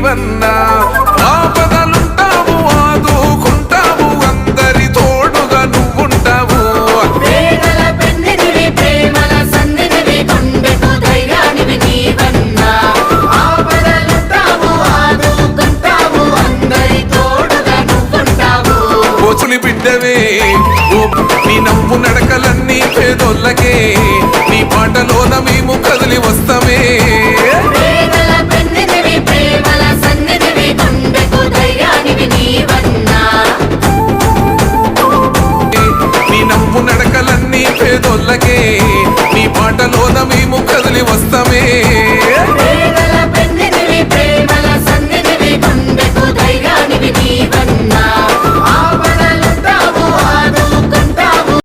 నీవన్నా ఆపదలుంటావు ఆదుకుంటావు అందరి తోడుగా నువ్వుంటావు పేదల పెన్నిధివి ప్రేమల సన్నిధివి గుండెకు ధైర్యానివి నీవన్నా ఆపదలుంటావు ఆదుకుంటావు అందరి తోడుగా నువ్వుంటావు పోచుని బిడ్డవే నీ నవ్వు నడకలన్నీ పేదోళ్ళకే నీ పాటలోన మేము కదిలి వస్తామే పేదల పెన్నిధివి ప్రేమల సన్నిధివి గుండెకు ధైర్యానివి నీవన్నా నీ నవ్వు నడకలన్నీ పేదోళ్ళకే నీ పాటలోన మేము కదిలి వస్తామే